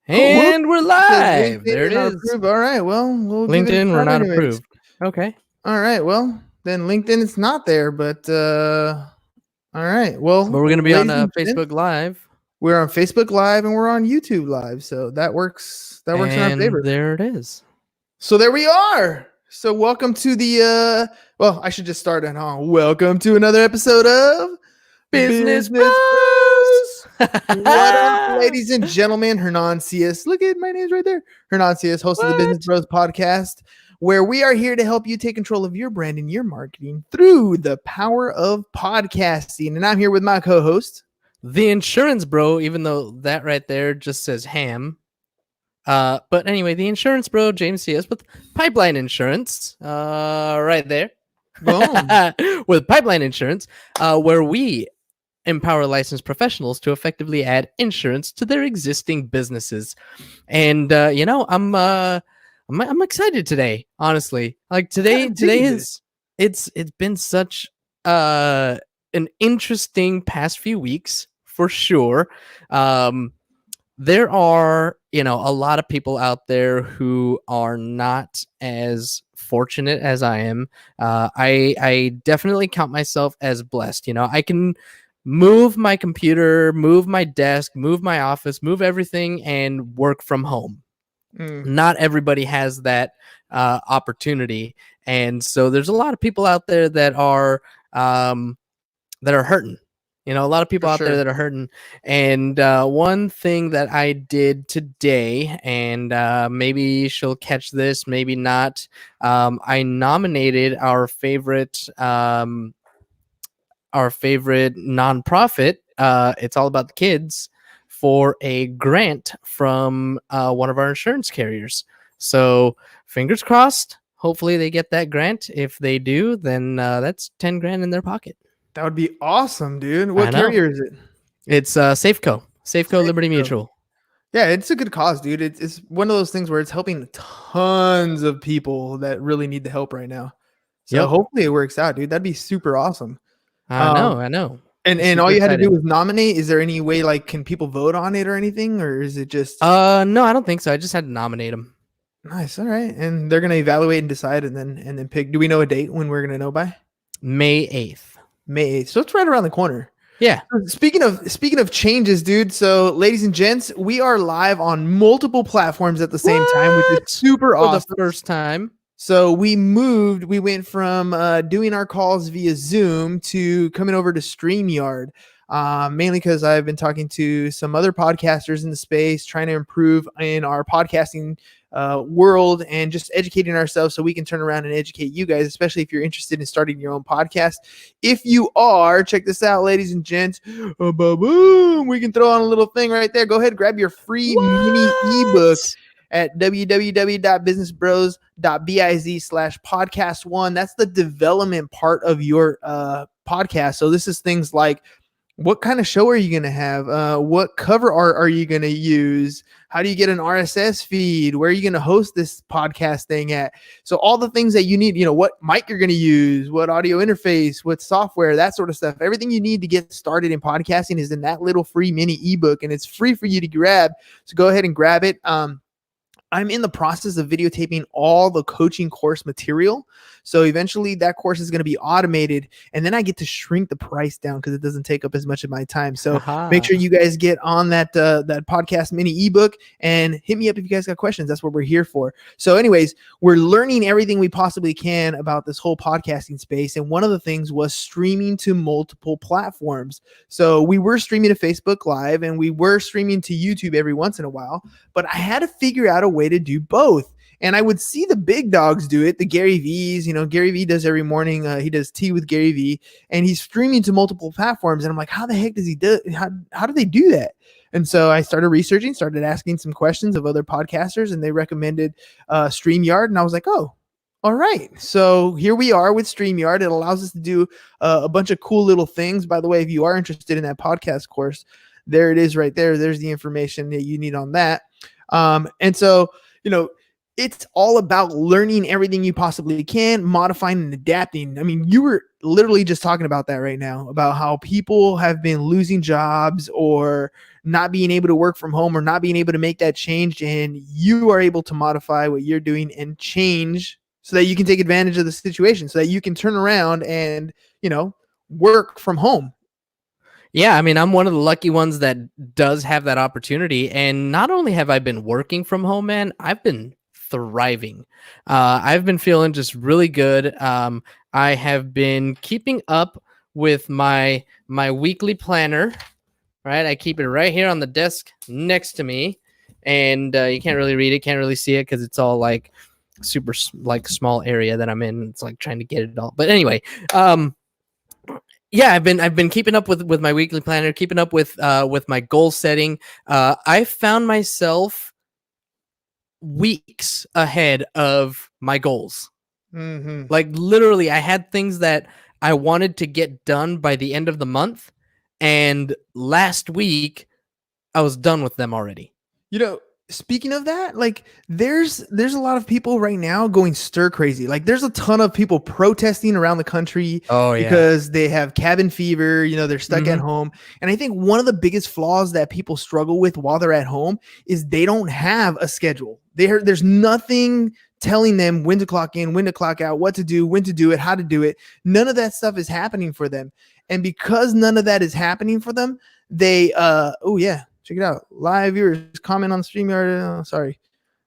And we're It says live. There LinkedIn it not is. approved. All right, well, we'll give it a LinkedIn, we're shot not anyways. approved. Okay. All right, well, then LinkedIn is not there, but all right. Well, But we're going to be on ladies and gents, Facebook Live. we're on Facebook Live and we're on YouTube Live, so that works. That works in our favor. And there it is. So there we are. So welcome to the well, I should just start it, huh? Welcome to another episode of Business Bros. What up, Bros. ladies and gentlemen? Hernan Cias. Look at my name's right there. Hernan Cias, host of the Business Bros podcast, where we are here to help you take control of your brand and your marketing through the power of podcasting. And I'm here with my co-host, The insurance bro, even though that right there just says ham. But anyway, the insurance bro, James C.S. with Pipeline Insurance. Right there. Boom. With Pipeline Insurance, where we empower licensed professionals to effectively add insurance to their existing businesses. And I'm excited today, honestly. Like today is it's been such an interesting past few weeks for sure. There are, a lot of people out there who are not as fortunate as I am. I definitely count myself as blessed. I can move my computer, move my desk, move my office, move everything and work from home. Not everybody has that opportunity. And so there's a lot of people out there that are hurting. A lot of people out there that are hurting. And one thing that I did today, and maybe she'll catch this, maybe not. I nominated our favorite nonprofit. It's all about the kids, for a grant from one of our insurance carriers. So fingers crossed. Hopefully they get that grant. If they do, then that's 10 grand in their pocket. That would be awesome, dude. What carrier is it? It's Safeco Liberty Mutual. Yeah, it's a good cause, dude. It's one of those things where it's helping tons of people that really need the help right now. So hopefully it works out, dude. That'd be super awesome. I know. And all you had to do was nominate. Is there any way, like, can people vote on it or anything, or is it just? No, I don't think so. I just had to nominate them. Nice. All right, and they're gonna evaluate and decide, and then pick. Do we know a date when we're gonna know by? May 8th. May 8th. So it's right around the corner. Yeah. Speaking of changes, dude. So, ladies and gents, we are live on multiple platforms at the same time, which is super awesome. For the first time. So we went from doing our calls via Zoom to coming over to StreamYard, mainly because I've been talking to some other podcasters in the space, trying to improve in our podcasting world and just educating ourselves so we can turn around and educate you guys, especially if you're interested in starting your own podcast. If you are, check this out, ladies and gents. Boom, we can throw on a little thing right there. Go ahead, grab your free mini ebook at www.businessbros.biz/podcast1. That's the development part of your podcast. So this is things like, what kind of show are you going to have? What cover art are you going to use? How do you get an RSS feed? Where are you going to host this podcast thing at? So all the things that you need, what mic you're going to use, what audio interface, what software, that sort of stuff. Everything you need to get started in podcasting is in that little free mini ebook, and it's free for you to grab. So go ahead and grab it. I'm in the process of videotaping all the coaching course material. So eventually that course is going to be automated, and then I get to shrink the price down because it doesn't take up as much of my time. So make sure you guys get on that podcast mini ebook and hit me up if you guys got questions. That's what we're here for. So anyways, we're learning everything we possibly can about this whole podcasting space. And one of the things was streaming to multiple platforms. So we were streaming to Facebook Live and we were streaming to YouTube every once in a while, but I had to figure out a way to do both. And I would see the big dogs do it, the Gary V's. Gary V does every morning. He does Tea with Gary V, and he's streaming to multiple platforms. And I'm like, how the heck does he do? How do they do that? And so I started researching, started asking some questions of other podcasters, and they recommended StreamYard. And I was like, oh, all right. So here we are with StreamYard. It allows us to do a bunch of cool little things. By the way, if you are interested in that podcast course, there it is right there. There's the information that you need on that. And so, it's all about learning everything you possibly can, modifying and adapting. I mean, you were literally just talking about that right now, about how people have been losing jobs or not being able to work from home or not being able to make that change, and you are able to modify what you're doing and change so that you can take advantage of the situation, so that you can turn around and, work from home. Yeah, I mean, I'm one of the lucky ones that does have that opportunity. And not only have I been working from home, man, I've been thriving. I've been feeling just really good. I have been keeping up with my weekly planner. Right, I keep it right here on the desk next to me, and you can't really read it, can't really see it because it's all like super like small area that I'm in. It's like trying to get it all. But anyway, yeah, I've been keeping up with my weekly planner, keeping up with my goal setting. I found myself weeks ahead of my goals. Mm-hmm. Like literally, I had things that I wanted to get done by the end of the month, and last week I was done with them already. Speaking of that, like there's a lot of people right now going stir crazy. Like there's a ton of people protesting around the country Oh yeah. because they have cabin fever, they're stuck at Mhm. home. And I think one of the biggest flaws that people struggle with while they're at home is they don't have a schedule. There's nothing telling them when to clock in, when to clock out, what to do, when to do it, how to do it. None of that stuff is happening for them. And because none of that is happening for them, they oh yeah, check it out. Live viewers comment on StreamYard. Oh, sorry.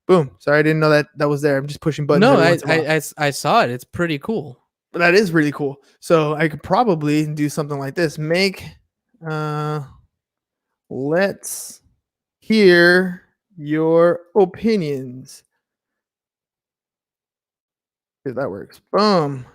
Boom. Sorry, I didn't know that was there. I'm just pushing buttons No, every I, once in a while. I saw it. It's pretty cool. But that is really cool. So I could probably do something like this. Let's hear your opinions. If that works. Boom.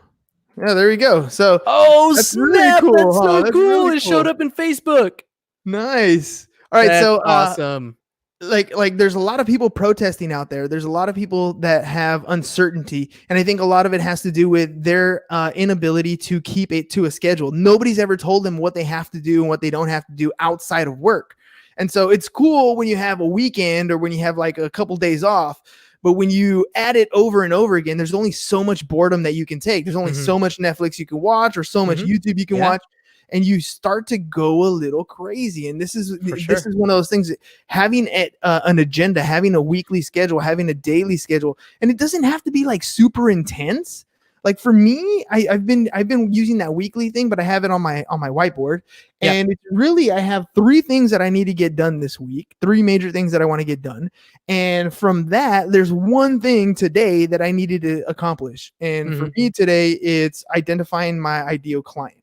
Yeah, there we go. So Oh that's really snap! cool, That's huh? so That's cool. really It showed cool. up in Facebook. Nice. All right, That's so awesome. like there's a lot of people protesting out there. There's a lot of people that have uncertainty, and I think a lot of it has to do with their inability to keep it to a schedule. Nobody's ever told them what they have to do and what they don't have to do outside of work. And so it's cool when you have a weekend or when you have like a couple days off, but when you add it over and over again, there's only so much boredom that you can take. There's only Mhm. so much Netflix you can watch or so much Mhm. YouTube you can Yeah, watch, and you start to go a little crazy. And this for is sure. one of those things that having an agenda, having a weekly schedule, having a daily schedule, and it doesn't have to be like super intense. Like for me, I've been using that weekly thing, but I have it on my whiteboard, Yep. and it's really, I have 3 things that I need to get done this week, 3 major things that I want to get done, and from that, there's one thing today that I needed to accomplish, and for Mhm. me today, it's identifying my ideal client.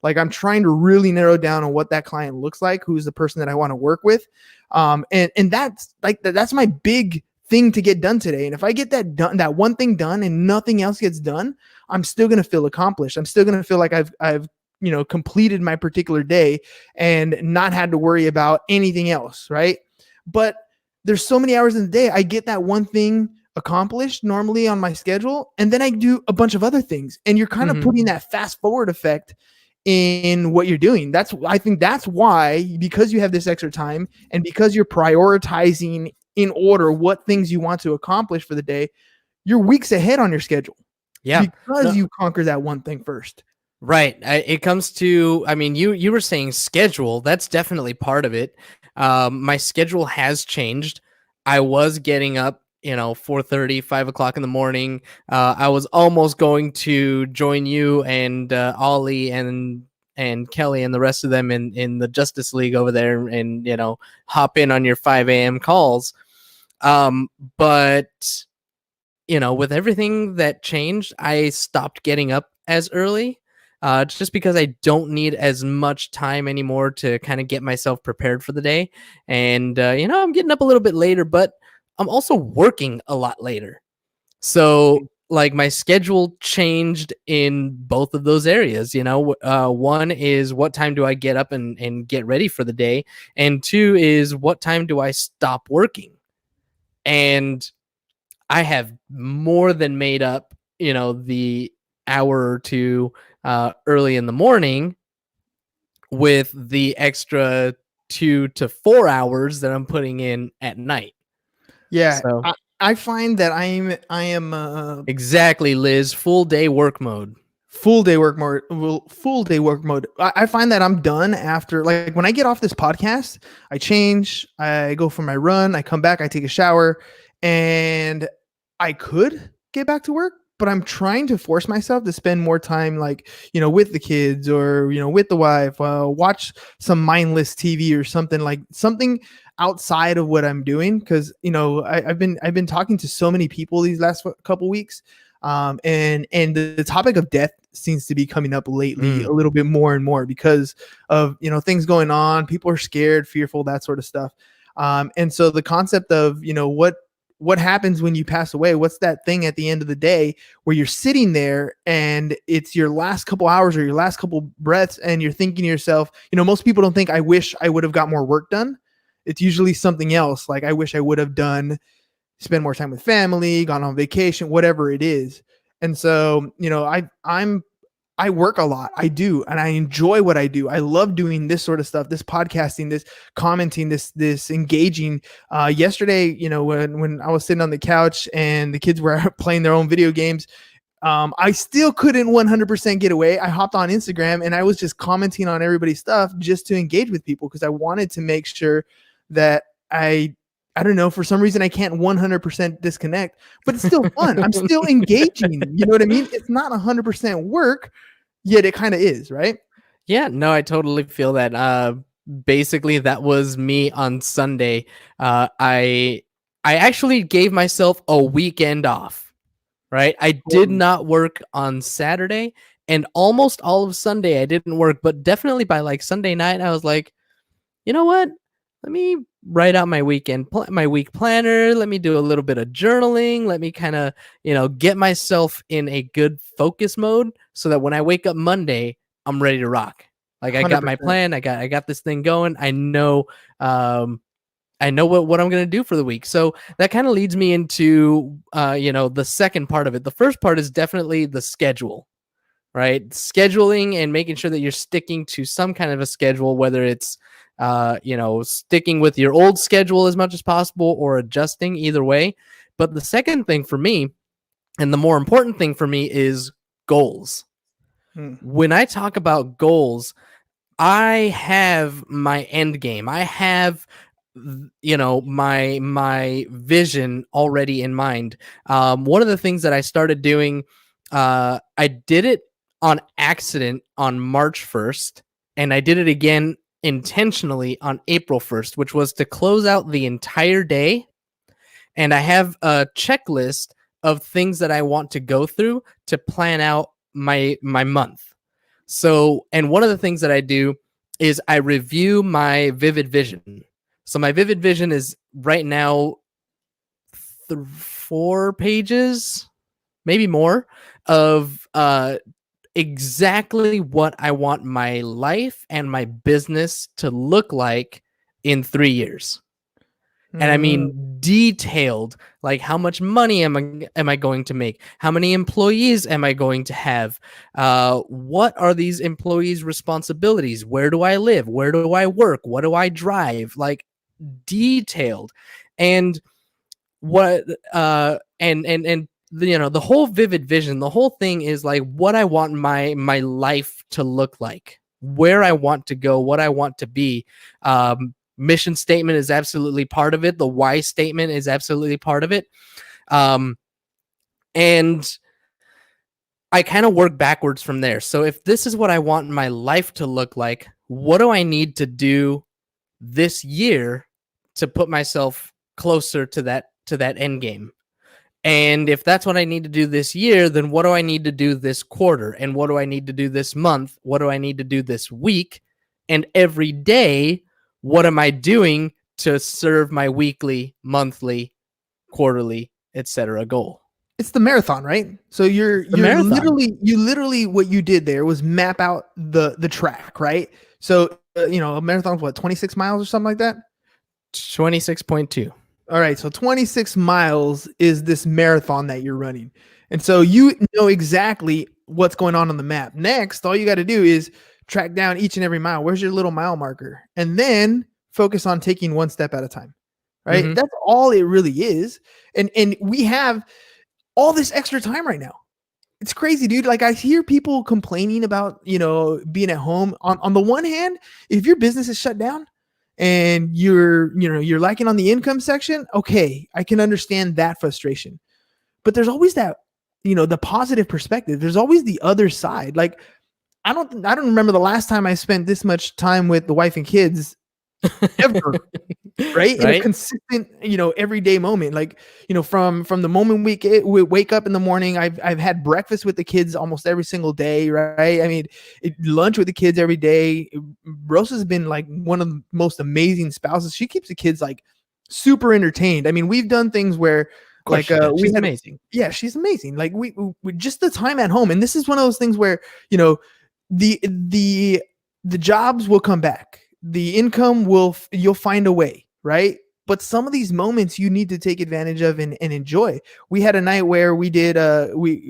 Like I'm trying to really narrow down on what that client looks like, who's the person that I want to work with, and that's like that's my big thing to get done today. And if I get that done, that one thing done, and nothing else gets done, I'm still gonna feel accomplished. I'm still gonna feel like I've completed my particular day and not had to worry about anything else, right? But there's so many hours in the day. I get that one thing accomplished normally on my schedule, and then I do a bunch of other things, and you're kind of Mhm. putting that fast forward effect in what you're doing. I think that's why, because you have this extra time and because you're prioritizing in order what things you want to accomplish for the day, you're weeks ahead on your schedule Yeah. because No. you conquer that one thing first. Right. It comes to, I mean, you were saying schedule. That's definitely part of it. My schedule has changed. I was getting up, 4:30, 5 o'clock in the morning. I was almost going to join you and Ollie and Kelly and the rest of them in the Justice League over there, and hop in on your 5 a.m. calls. But with everything that changed, I stopped getting up as early, just because I don't need as much time anymore to kind of get myself prepared for the day. And, I'm getting up a little bit later, but I'm also working a lot later. So, like, my schedule changed in both of those areas. One is what time do I get up and get ready for the day? And two is what time do I stop working? And I have more than made up, the hour or two early in the morning with the extra 2 to 4 hours that I'm putting in at night. Yeah, So I find that I am exactly, Liz, full day work mode. full day work mode. Full day work mode. I find that I'm done after, like, when I get off this podcast, I change, I go for my run, I come back, I take a shower, and I could get back to work, but I'm trying to force myself to spend more time, like, with the kids, or, with the wife, watch some mindless TV or something, like something outside of what I'm doing. Cause I've been talking to so many people these last couple weeks. And the topic of death seems to be coming up lately a little bit more and more because of, things going on. People are scared, fearful, that sort of stuff. And so the concept of, what happens when you pass away? What's that thing at the end of the day where you're sitting there and it's your last couple hours or your last couple breaths, and you're thinking to yourself, most people don't think, I wish I would have got more work done. It's usually something else. Like, I wish I would have spend more time with family, gone on vacation, whatever it is. And so, I work a lot. I do. And I enjoy what I do. I love doing this sort of stuff, this podcasting, this commenting, this engaging. Yesterday, when I was sitting on the couch and the kids were playing their own video games, I still couldn't 100% get away. I hopped on Instagram and I was just commenting on everybody's stuff just to engage with people, because I wanted to make sure that I don't know, for some reason I can't 100% disconnect, but it's still fun. I'm still engaging. You know what I mean? It's not 100% work, yet it kind of is, right? Yeah, no, I totally feel that. Basically, that was me on Sunday. I actually gave myself a weekend off, right? I did not work on Saturday, and almost all of Sunday I didn't work, but definitely by like Sunday night, I was like, you know what? Let me write out my my week planner. Let me do a little bit of journaling. Let me kind of, get myself in a good focus mode so that when I wake up Monday, I'm ready to rock. Like, I got my 100%. plan. I got this thing going. I know what I'm going to do for the week. So that kind of leads me into, the second part of it. The first part is definitely the schedule, right? Scheduling and making sure that you're sticking to some kind of a schedule, whether it's sticking with your old schedule as much as possible or adjusting, either way. But the second thing for me, and the more important thing for me, is goals. When I talk about goals, I have my end game. I have my vision already in mind. One of the things that I started doing, I did it on accident on March 1st, and I did it again intentionally on April 1st, which was to close out the entire day. And I have a checklist of things that I want to go through to plan out my month. So, and one of the things that I do is I review my vivid vision. So my vivid vision is right now 4 pages, maybe more, of exactly what I want my life and my business to look like in 3 years. And I mean detailed, like, how much money am I going to make? How many employees am I going to have? What are these employees' responsibilities? Where do I live? Where do I work? What do I drive? Like, detailed. And what and the whole vivid vision, the whole thing is like what I want my life to look like, where I want to go, what I want to be. Mission statement is absolutely part of it. The why statement is absolutely part of it. And I kind of work backwards from there. So if this is what I want my life to look like, what do I need to do this year to put myself closer to that end game? And if that's what I need to do this year, then what do I need to do this quarter? And what do I need to do this month? What do I need to do this week? And every day, what am I doing to serve my weekly, monthly, quarterly, etc. goal? It's the marathon, right? So you're literally what you did there was map out the track, right? So a marathon's what, 26 miles or something like that? 26.2. All right, so 26 miles is this marathon that you're running. And so you know exactly what's going on the map. Next, all you got to do is track down each and every mile. Where's your little mile marker? And then focus on taking one step at a time, right? Mm-hmm. That's all it really is. And we have all this extra time right now. It's crazy, dude. Like I hear people complaining about, being at home. On the one hand, if your business is shut down and you're lacking on the income section, okay, I can understand that frustration. But there's always that, the positive perspective. There's always the other side. Like I don't remember the last time I spent this much time with the wife and kids ever. Right? In a consistent, everyday moment. Like, from the moment we wake up in the morning, I've had breakfast with the kids almost every single day, right? I mean, lunch with the kids every day. Rosa's been like one of the most amazing spouses. She keeps the kids like super entertained. I mean, we've done things where like she's amazing. Yeah, she's amazing. Like we just the time at home. And this is one of those things where, the jobs will come back. The income you'll find a way, right? But some of these moments you need to take advantage of and enjoy. We had a night where we did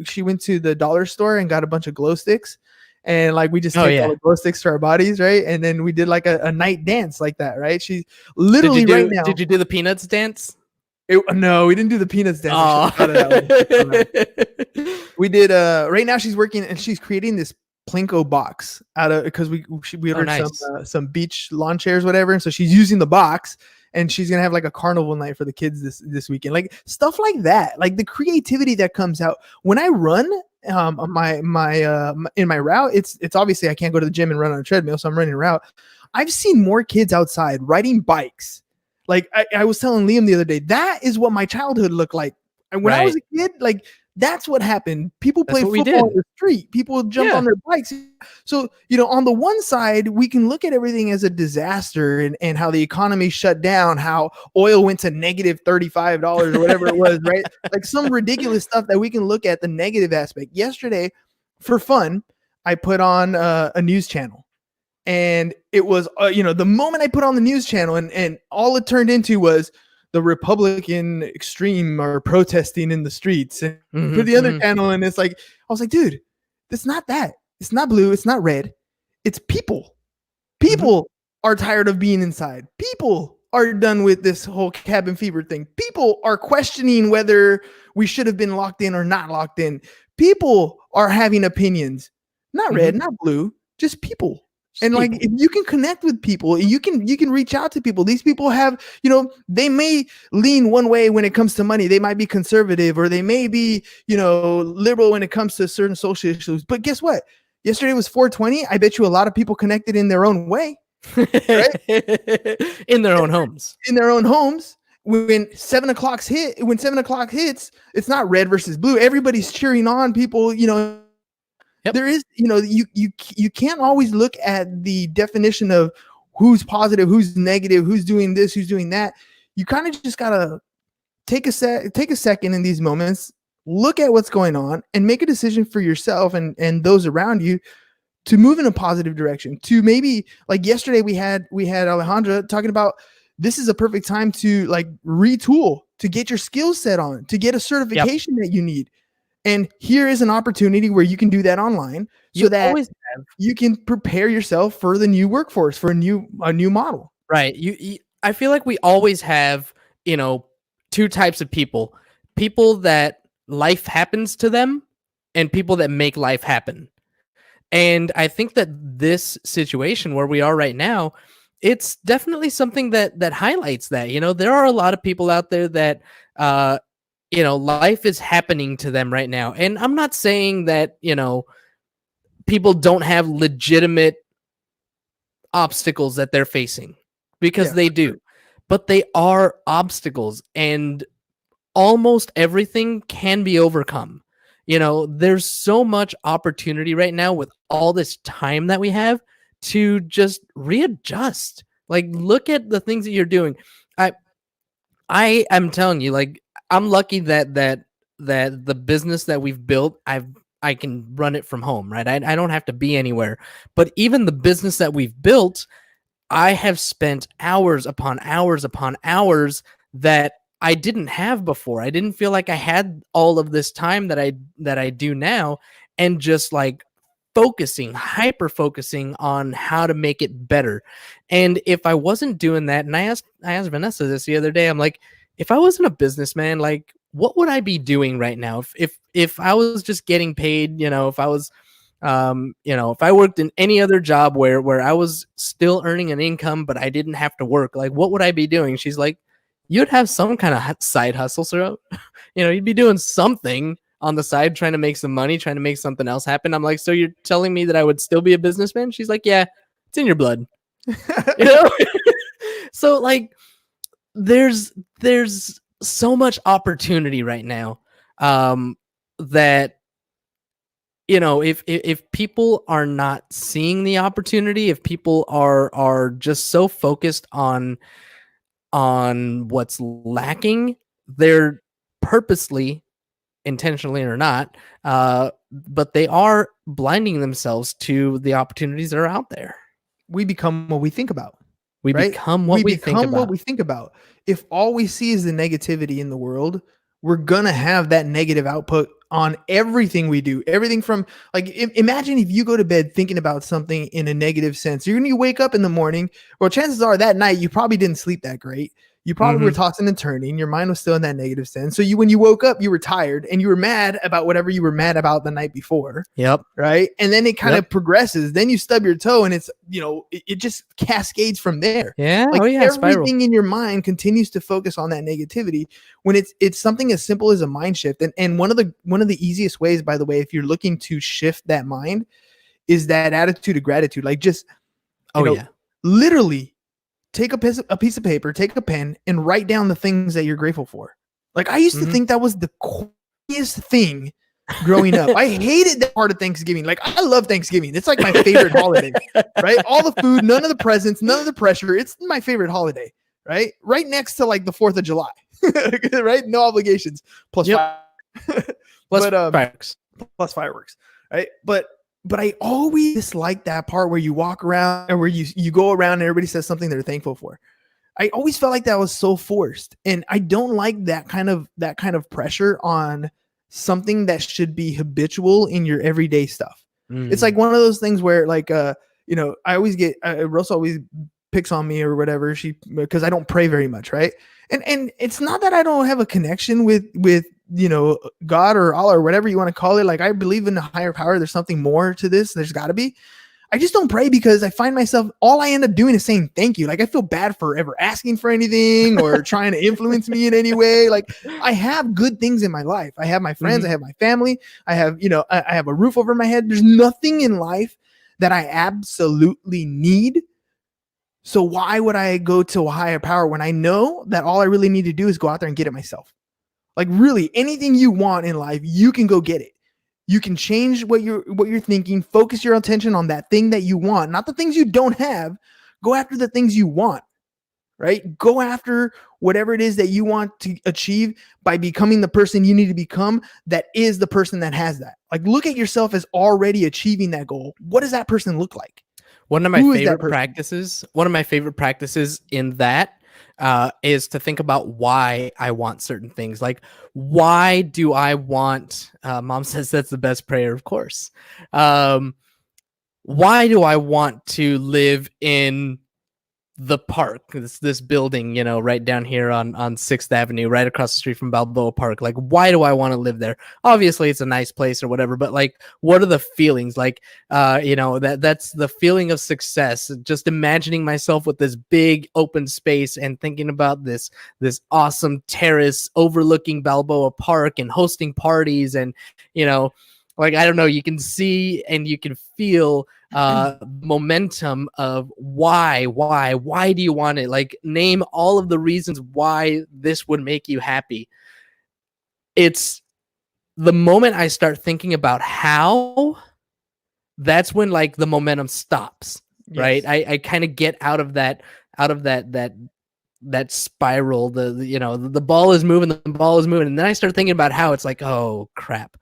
she went to the dollar store and got a bunch of glow sticks, and like we just take all the glow sticks to our bodies, right? And then we did like a night dance like that, right? She's literally right now. Did you do the peanuts dance? No, we didn't do the peanuts dance. We did right now she's working and she's creating this Plinko box out of, because we ordered some beach lawn chairs, whatever. And so she's using the box and she's going to have like a carnival night for the kids this weekend, like stuff like that. Like the creativity that comes out when I run in my route. It's obviously I can't go to the gym and run on a treadmill. So I'm running a route. I've seen more kids outside riding bikes. Like I was telling Liam the other day, that is what my childhood looked like. And when I was a kid, like that's what happened. People played football on the street. People jumped on their bikes. So, on the one side, we can look at everything as a disaster and how the economy shut down, how oil went to negative $35 or whatever it was, right? Like some ridiculous stuff that we can look at the negative aspect. Yesterday, for fun, I put on a news channel. And it was, the moment I put on the news channel and all it turned into was the Republican extreme are protesting in the streets, and put the other channel. And it's like, I was like, dude, it's not that. It's not blue. It's not red. It's people. People are tired of being inside. People are done with this whole cabin fever thing. People are questioning whether we should have been locked in or not locked in. People are having opinions, not red, not blue, just people. And like, if you can connect with people, you can reach out to people. These people have, they may lean one way when it comes to money. They might be conservative, or they may be, liberal when it comes to certain social issues. But guess what? Yesterday was 420. I bet you a lot of people connected in their own way, right? In their own homes. In their own homes. When 7 o'clock hits, it's not red versus blue. Everybody's cheering on people, Yep. There is, you can't always look at the definition of who's positive, who's negative, who's doing this, who's doing that. You kind of just gotta take a second in these moments, look at what's going on, and make a decision for yourself and those around you to move in a positive direction. To maybe, like yesterday, we had Alejandra talking about this is a perfect time to like retool, to get your skill set on, to get a certification that you need. And here is an opportunity where you can do that online, so that you can prepare yourself for the new workforce, for a new model. Right. I feel like we always have, two types of people: people that life happens to them, and people that make life happen. And I think that this situation where we are right now, it's definitely something that highlights that. There are a lot of people out there that life is happening to them right now. And I'm not saying that, people don't have legitimate obstacles that they're facing, because they do, but they are obstacles, and almost everything can be overcome. There's so much opportunity right now with all this time that we have to just readjust. Like, look at the things that you're doing. I am telling you, like, I'm lucky that the business that we've built, I can run it from home, right? I don't have to be anywhere. But even the business that we've built, I have spent hours upon hours upon hours that I didn't have before. I didn't feel like I had all of this time that I do now, and just like hyper focusing on how to make it better. And if I wasn't doing that, and I asked Vanessa this the other day, I'm like, if I wasn't a businessman, like, what would I be doing right now if I was just getting paid, if I was if I worked in any other job where I was still earning an income but I didn't have to work, like what would I be doing? She's like, you'd have some kind of side hustle, so you'd be doing something on the side, trying to make some money, trying to make something else happen. I'm like, so you're telling me that I would still be a businessman? She's like, yeah, it's in your blood. you know so like there's so much opportunity right now, that if people are not seeing the opportunity, if people are just so focused on what's lacking, they're purposely, intentionally or not, but they are blinding themselves to the opportunities that are out there. We become what we think about. We Right? become what we think become what about. we think about. If all we see is the negativity in the world, we're gonna have that negative output on everything we do. Everything from like, imagine if you go to bed thinking about something in a negative sense. You're gonna wake up in the morning. Well, chances are that night you probably didn't sleep that great. You probably were tossing and turning. Your mind was still in that negative sense. So when you woke up, you were tired and you were mad about whatever you were mad about the night before. Yep. Right. And then it kind of progresses. Then you stub your toe and it's, it just cascades from there. Yeah. Like spiral. everything in your mind continues to focus on that negativity when it's something as simple as a mind shift. And one of the easiest ways, by the way, if you're looking to shift that mind, is that attitude of gratitude. Like just, literally take a piece of paper, take a pen, and write down the things that you're grateful for. Like I used to think that was the coolest thing growing up. I hated that part of Thanksgiving. Like I love Thanksgiving. It's like my favorite holiday, right? All the food, none of the presents, none of the pressure. It's my favorite holiday, right? Right next to like the 4th of July, right? No obligations plus fireworks. Plus fireworks, right? But I always dislike that part where you walk around and where you go around and everybody says something they're thankful for. I always felt like that was so forced, and I don't like that kind of pressure on something that should be habitual in your everyday stuff. It's like one of those things where like I always get Rose always picks on me or whatever, because I don't pray very much, right? And it's not that I don't have a connection with God or Allah or whatever you want to call it. Like I believe in a higher power. There's something more to this. There's got to be. I just don't pray because I find myself, all I end up doing is saying thank you. Like I feel bad for ever asking for anything or trying to influence me in any way. Like I have good things in my life. I have my friends. I have my family. I have, I have a roof over my head. There's nothing in life that I absolutely need. So why would I go to a higher power when I know that all I really need to do is go out there and get it myself? Like really anything you want in life, you can go get it. You can change what you're thinking, focus your attention on that thing that you want, not the things you don't have. Go after the things you want, right? Go after whatever it is that you want to achieve by becoming the person you need to become. That is the person that has that. Like look at yourself as already achieving that goal. What does that person look like? One of my favorite practices in that is to think about why I want certain things. Like, why do I want, mom says that's the best prayer, of course. Why do I want to live in the park, this building, right down here on 6th Avenue, right across the street from Balboa Park? Like, why do I want to live there? Obviously it's a nice place or whatever, but like, what are the feelings? Like, that's the feeling of success. Just imagining myself with this big open space and thinking about this awesome terrace overlooking Balboa Park and hosting parties. And, like, I don't know, you can see and you can feel momentum of why do you want it? Like, name all of the reasons why this would make you happy. It's the moment I start thinking about how, that's when like the momentum stops. Yes. Right? I kind of get out of that spiral. The ball is moving, and then I start thinking about how it's like, oh crap,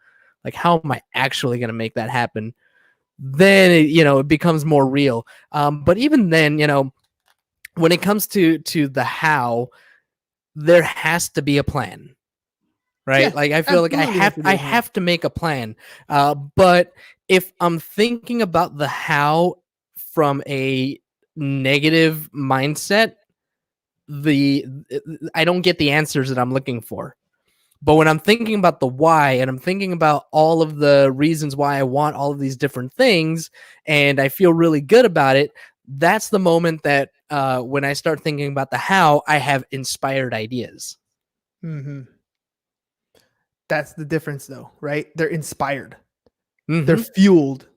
like how am I actually going to make that happen? Then it becomes more real. But even then, when it comes to the how, there has to be a plan, right? Yeah, like I feel like I have to make a plan. But if I'm thinking about the how from a negative mindset, I don't get the answers that I'm looking for. But when I'm thinking about the why and I'm thinking about all of the reasons why I want all of these different things and I feel really good about it, that's the moment that when I start thinking about the how, I have inspired ideas. Mm-hmm. That's the difference, though, right? They're inspired. They're Mm-hmm. fueled.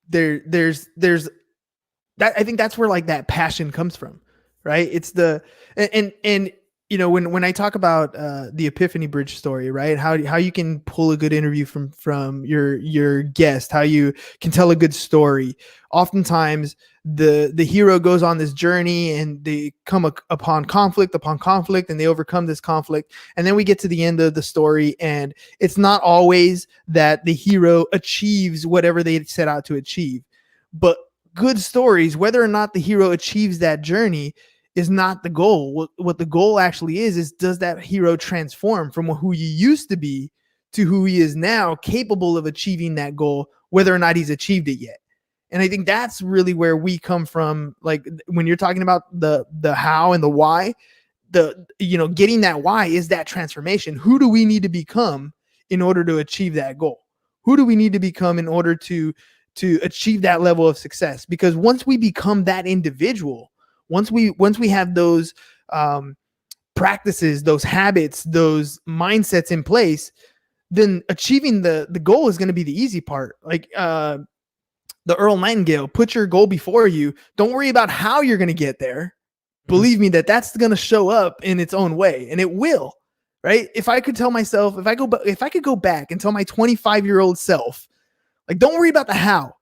There's that. I think that's where like that passion comes from, right? It's the and you know when I talk about the Epiphany Bridge story, right? How you can pull a good interview from your guest, how you can tell a good story. Oftentimes, the hero goes on this journey and they come upon conflict, and they overcome this conflict, and then we get to the end of the story, and it's not always that the hero achieves whatever they set out to achieve, but good stories, whether or not the hero achieves that journey, is not the goal. What the goal actually is does that hero transform from who he used to be to who he is now, capable of achieving that goal, whether or not he's achieved it yet. And I think that's really where we come from. Like when you're talking about the how and the why, getting that why is that transformation. Who do we need to become in order to achieve that goal? Who do we need to become in order to achieve that level of success? Because once we become that individual, once we have those practices, those habits, those mindsets in place, then achieving the goal is going to be the easy part. Like the Earl Nightingale, put your goal before you. Don't worry about how you're going to get there. Believe me that that's going to show up in its own way, and it will. Right? If I could tell myself, if I could go back and tell my 25-year-old self, like, don't worry about the how.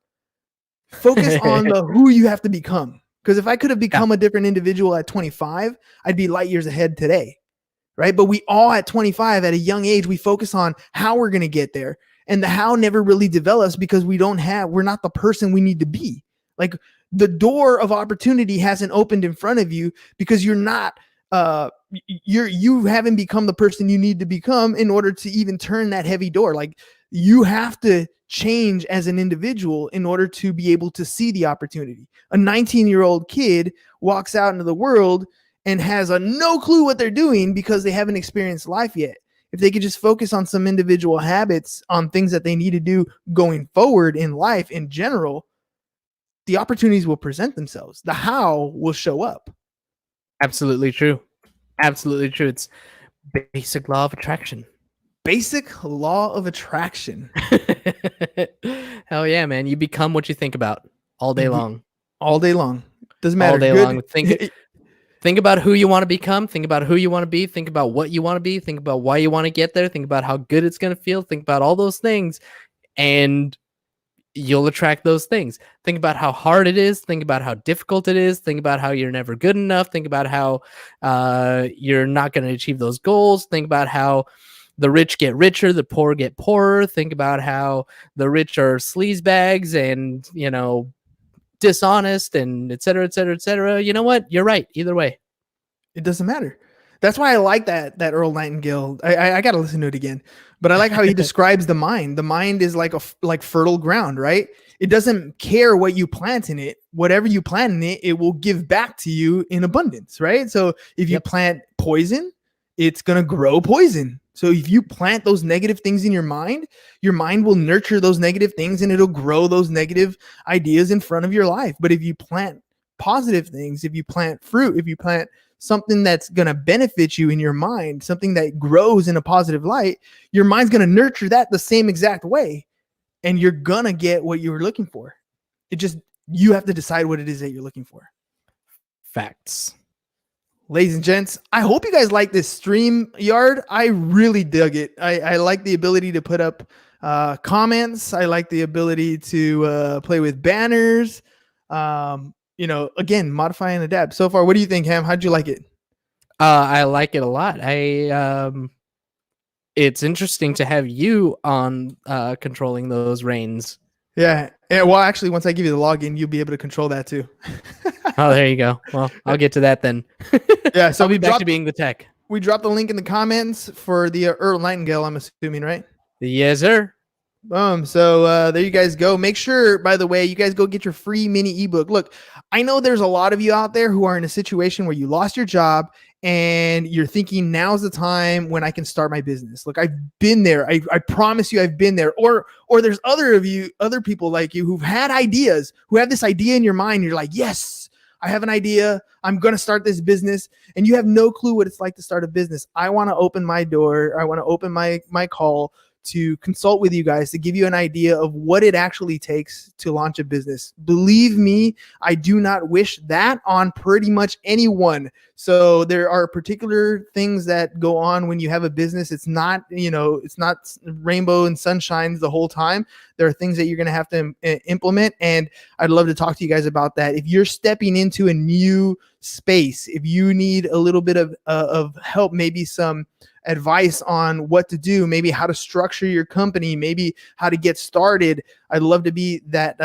Focus on the who you have to become. Because if I could have become a different individual at 25, I'd be light years ahead today. Right? But we all at 25, at a young age, we focus on how we're going to get there. And the how never really develops because we're not the person we need to be. Like the door of opportunity hasn't opened in front of you because you're not, you haven't become the person you need to become in order to even turn that heavy door. Like you have to change as an individual in order to be able to see the opportunity. A 19-year-old kid walks out into the world and has no clue what they're doing because they haven't experienced life yet. If they could just focus on some individual habits, on things that they need to do going forward in life in general, the opportunities will present themselves. The how will show up. Absolutely true. Absolutely true. It's basic law of attraction. Basic law of attraction. Hell yeah, man. You become what you think about all day long. All day long. Doesn't matter. All day long. Think about who you want to become. Think about who you want to be. Think about what you want to be. Think about why you want to get there. Think about how good it's going to feel. Think about all those things, and you'll attract those things. Think about how hard it is. Think about how difficult it is. Think about how you're never good enough. Think about how you're not going to achieve those goals. Think about how the rich get richer, the poor get poorer. Think about how the rich are sleazebags and, dishonest and et cetera, et cetera, et cetera. You know what? You're right. Either way. It doesn't matter. That's why I like that Earl Nightingale. I got to listen to it again, but I like how he describes the mind. The mind is like fertile ground, right? It doesn't care what you plant in it. Whatever you plant in it, it will give back to you in abundance, right? So if you plant poison, it's going to grow poison. So if you plant those negative things in your mind will nurture those negative things and it'll grow those negative ideas in front of your life. But if you plant positive things, if you plant fruit, if you plant something that's going to benefit you in your mind, something that grows in a positive light, your mind's going to nurture that the same exact way. And you're going to get what you were looking for. You have to decide what it is that you're looking for. Facts. Ladies and gents, I hope you guys like this StreamYard. I really dug it. I like the ability to put up comments. I like the ability to play with banners. Again, modify and adapt. So far, what do you think, Ham? How'd you like it? I like it a lot. It's interesting to have you on controlling those reins. Yeah. Well, actually, once I give you the login, you'll be able to control that too. Oh, there you go. Well, I'll get to that then. Yeah. So I'll be back to being the tech. We dropped the link in the comments for the Earl Nightingale, I'm assuming, right? Yes, sir. So there you guys go. Make sure, by the way, you guys go get your free mini ebook. Look, I know there's a lot of you out there who are in a situation where you lost your job and you're thinking now's the time when I can start my business. Look, I've been there. I promise you I've been there. Or there's other people like you who've had ideas, who have this idea in your mind. You're like, yes, I have an idea. I'm going to start this business, and you have no clue what it's like to start a business. I want to open my door. I want to open my call to consult with you guys, to give you an idea of what it actually takes to launch a business. Believe me, I do not wish that on pretty much anyone. So there are particular things that go on when you have a business. It's not, it's not rainbow and sunshines the whole time. There are things that you're going to have to implement. And I'd love to talk to you guys about that. If you're stepping into a new space, if you need a little bit of help, maybe some advice on what to do, maybe how to structure your company, maybe how to get started, I'd love to be that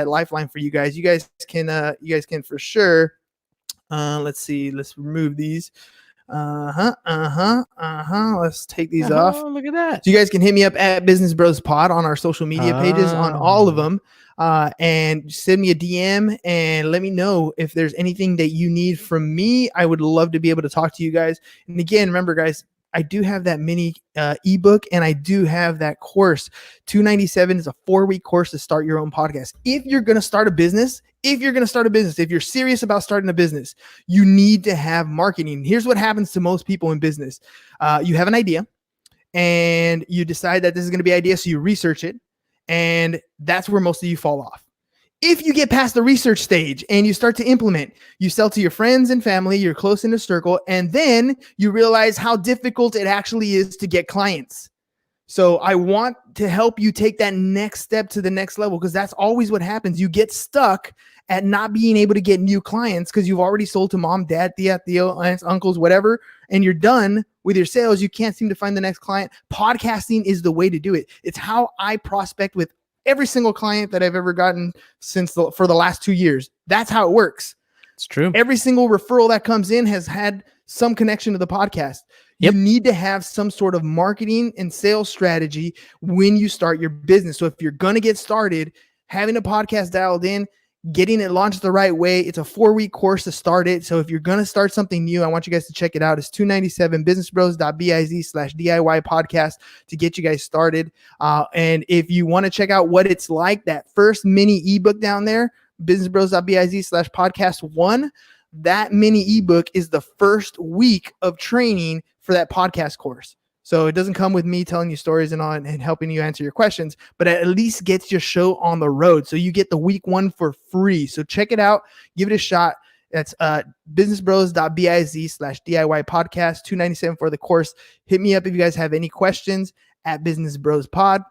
lifeline for you guys. You guys can for sure. Let's see. Let's remove these. Let's take these off. Look at that. So you guys can hit me up at Business Bros Pod on our social media pages, on all of them, and send me a DM and let me know if there's anything that you need from me. I would love to be able to talk to you guys. And again, remember, guys, I do have that mini ebook, and I do have that course. $297 is a 4-week course to start your own podcast. If you're going to start a business, if you're serious about starting a business, you need to have marketing. Here's what happens to most people in business. You have an idea, and you decide that this is going to be an idea, so you research it, and that's where most of you fall off. If you get past the research stage and you start to implement, you sell to your friends and family, you're close in a circle, and then you realize how difficult it actually is to get clients. So I want to help you take that next step to the next level, because that's always what happens. You get stuck at not being able to get new clients because you've already sold to mom, dad, Theo, aunts, uncles, whatever, and you're done with your sales. You can't seem to find the next client. Podcasting is the way to do it. It's how I prospect with every single client that I've ever gotten for the last 2 years. That's how it works. It's true. Every single referral that comes in has had some connection to the podcast. Yep. You need to have some sort of marketing and sales strategy when you start your business. So if you're going to get started, having a podcast dialed in, getting it launched the right way. It's a 4-week course to start it. So if you're going to start something new, I want you guys to check it out. It's $297, businessbros.biz/DIY podcast to get you guys started. And if you want to check out what it's like, that first mini ebook down there, businessbros.biz/podcast 1, that mini ebook is the first week of training for that podcast course. So it doesn't come with me telling you stories and helping you answer your questions, but it at least gets your show on the road. So you get the week 1 for free. So check it out. Give it a shot. That's businessbros.biz/DIY podcast, $297 for the course. Hit me up if you guys have any questions at Business Bros Pod.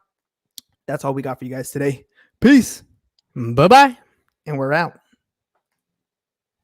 That's all we got for you guys today. Peace. Bye-bye. And we're out.